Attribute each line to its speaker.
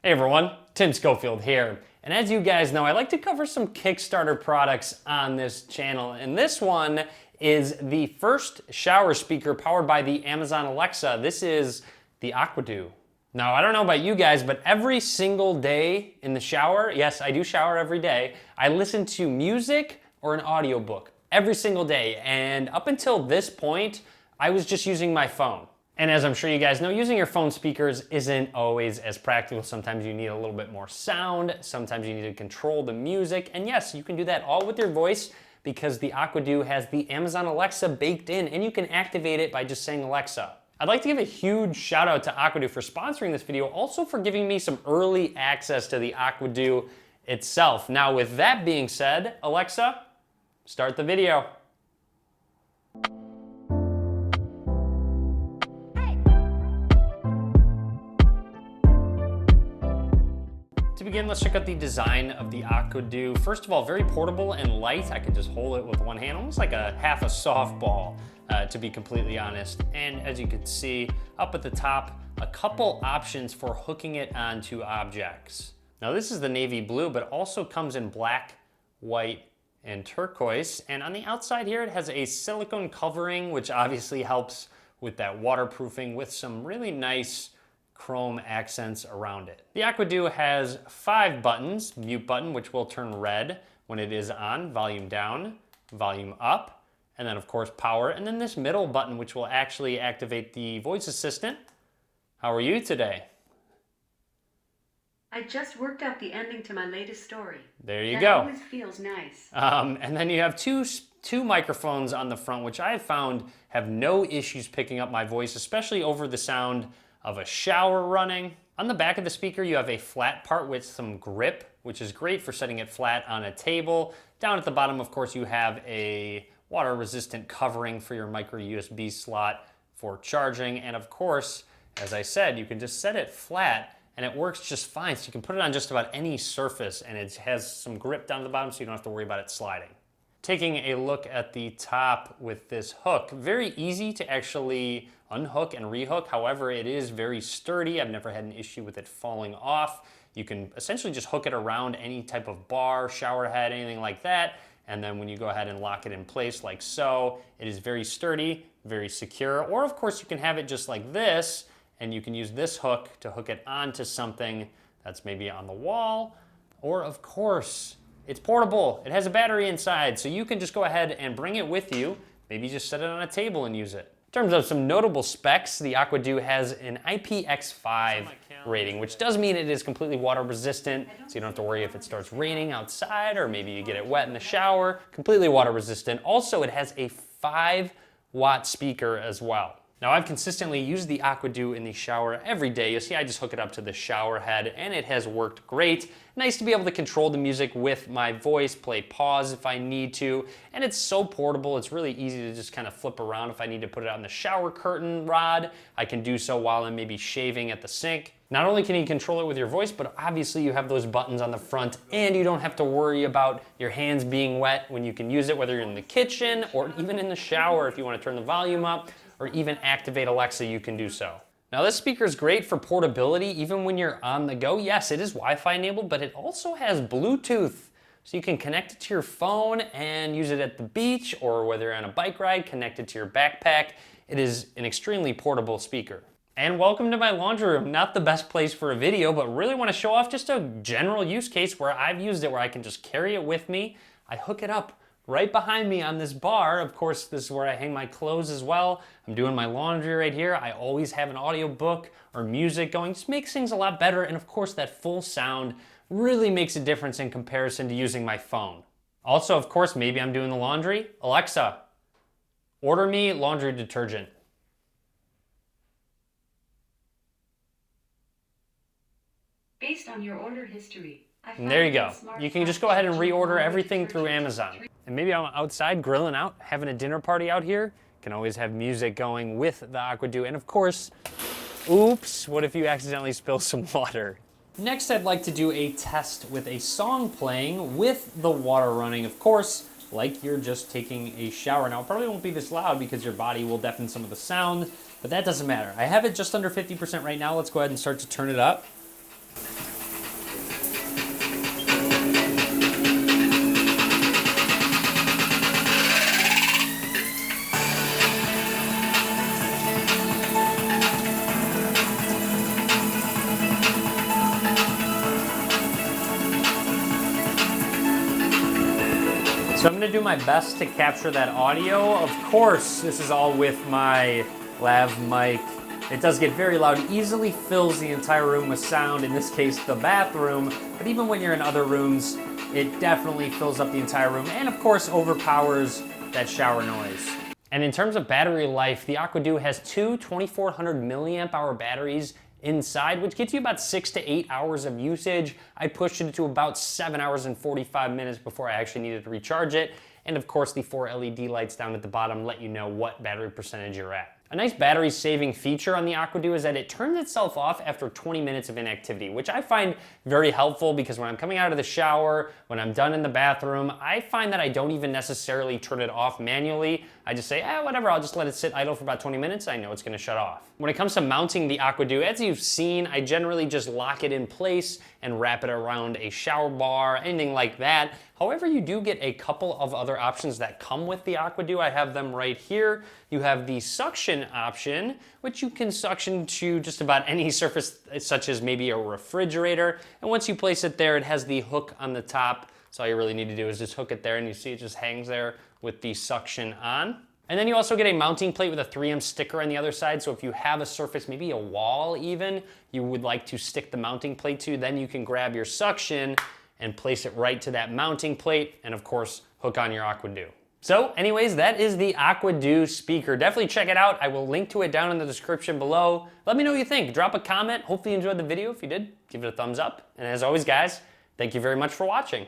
Speaker 1: Hey everyone, Tim Schofield here. And as you guys know, I like to cover some Kickstarter products on this channel. And this one is the first shower speaker powered by the Amazon Alexa. This is the Aqua. Now, I don't know about you guys, but every single day in the shower, yes, I do shower every day, I listen to music or an audiobook every single day. And up until this point, I was just using my phone. And as I'm sure you guys know, using your phone speakers isn't always as practical. Sometimes you need a little bit more sound. Sometimes you need to control the music. And yes, you can do that all with your voice because the Aqua has the Amazon Alexa baked in and you can activate it by just saying Alexa. I'd like to give a huge shout out to Aqua for sponsoring this video, also for giving me some early access to the Aqua itself. Now with that being said, Alexa, start the video. To begin, let's check out the design of the Aqua. First of all, very portable and light. I can just hold it with one hand, almost like half a softball, to be completely honest. And as you can see, up at the top, a couple options for hooking it onto objects. Now this is the navy blue, but also comes in black, white, and turquoise. And on the outside here, it has a silicone covering, which obviously helps with that waterproofing with some really nice chrome accents around it. The Aqua has 5 buttons: mute button, which will turn red when it is on, volume down, volume up, and then of course power, and then this middle button, which will actually activate the voice assistant. How are you today?
Speaker 2: I just worked out the ending to my latest story.
Speaker 1: There you
Speaker 2: that
Speaker 1: go.
Speaker 2: Always feels nice.
Speaker 1: And then you have two microphones on the front, which I have found have no issues picking up my voice, especially over the sound of a shower running. On the back of the speaker, you have a flat part with some grip, which is great for setting it flat on a table. Down at the bottom, of course, you have a water-resistant covering for your micro USB slot for charging. And of course, as I said, you can just set it flat and it works just fine. So you can put it on just about any surface and it has some grip down at the bottom so you don't have to worry about it sliding. Taking a look at the top with this hook, very easy to actually unhook and rehook. However, it is very sturdy. I've never had an issue with it falling off. You can essentially just hook it around any type of bar, shower head, anything like that. And then when you go ahead and lock it in place like so, it is very sturdy, very secure. Or of course you can have it just like this and you can use this hook to hook it onto something that's maybe on the wall. Or of course, it's portable. It has a battery inside, so you can just go ahead and bring it with you. Maybe just set it on a table and use it. In terms of some notable specs, the Aqua has an IPX5 rating, which does mean it is completely water resistant, so you don't have to worry if it starts raining outside or maybe you get it wet in the shower. Completely water resistant. Also, it has a 5-watt speaker as well. Now, I've consistently used the Aqua in the shower every day. You see, I just hook it up to the shower head and it has worked great. Nice to be able to control the music with my voice, play pause if I need to, and it's so portable. It's really easy to just kind of flip around. If I need to put it on the shower curtain rod, I can do so while I'm maybe shaving at the sink. Not only can you control it with your voice, but obviously you have those buttons on the front and you don't have to worry about your hands being wet when you can use it, whether you're in the kitchen or even in the shower. If you want to turn the volume up or even activate Alexa, you can do so. Now this speaker is great for portability even when you're on the go. Yes, it is Wi-Fi enabled, but it also has Bluetooth. So you can connect it to your phone and use it at the beach, or whether you're on a bike ride, connect it to your backpack. It is an extremely portable speaker. And welcome to my laundry room. Not the best place for a video, but really want to show off just a general use case where I've used it, where I can just carry it with me. I hook it up right behind me on this bar. Of course, this is where I hang my clothes as well. I'm doing my laundry right here. I always have an audiobook or music going. Just makes things a lot better. And of course, that full sound really makes a difference in comparison to using my phone. Also, of course, maybe I'm doing the laundry. Alexa, order me laundry detergent.
Speaker 2: Based on your order history,
Speaker 1: And there you go. You can just go ahead and reorder everything through Amazon. And maybe I'm outside grilling out, having a dinner party out here. Can always have music going with the Aqua. And of course, oops, what if you accidentally spill some water? Next, I'd like to do a test with a song playing with the water running, of course, like you're just taking a shower. Now, it probably won't be this loud because your body will deafen some of the sound, but that doesn't matter. I have it just under 50% right now. Let's go ahead and start to turn it up. gonna do my best to capture that audio. Of course, this is all with my lav mic. It does get very loud, easily fills the entire room with sound, in this case, the bathroom. But even when you're in other rooms, it definitely fills up the entire room and of course overpowers that shower noise. And in terms of battery life, the Aqua Duo has two 2400 milliamp hour batteries inside, which gets you about 6 to 8 hours of usage. I pushed it to about 7 hours and 45 minutes before I actually needed to recharge it. And of course, the 4 LED lights down at the bottom let you know what battery percentage you're at. A nice battery saving feature on the Aqua Duo is that it turns itself off after 20 minutes of inactivity, which I find very helpful because when I'm coming out of the shower, when I'm done in the bathroom, I find that I don't even necessarily turn it off manually. I just say, whatever, I'll just let it sit idle for about 20 minutes. I know it's gonna shut off. When it comes to mounting the Aqua Duo, as you've seen, I generally just lock it in place and wrap it around a shower bar, anything like that. However, you do get a couple of other options that come with the Aqua Duo. I have them right here. You have the suction option, which you can suction to just about any surface, such as maybe a refrigerator. And once you place it there, it has the hook on the top. So all you really need to do is just hook it there, and you see it just hangs there with the suction on. And then you also get a mounting plate with a 3M sticker on the other side. So if you have a surface, maybe a wall even, you would like to stick the mounting plate to, then you can grab your suction and place it right to that mounting plate, and of course, hook on your Aqua Duo. So anyways, that is the Aqua Duo speaker. Definitely check it out. I will link to it down in the description below. Let me know what you think. Drop a comment. Hopefully you enjoyed the video. If you did, give it a thumbs up. And as always, guys, thank you very much for watching.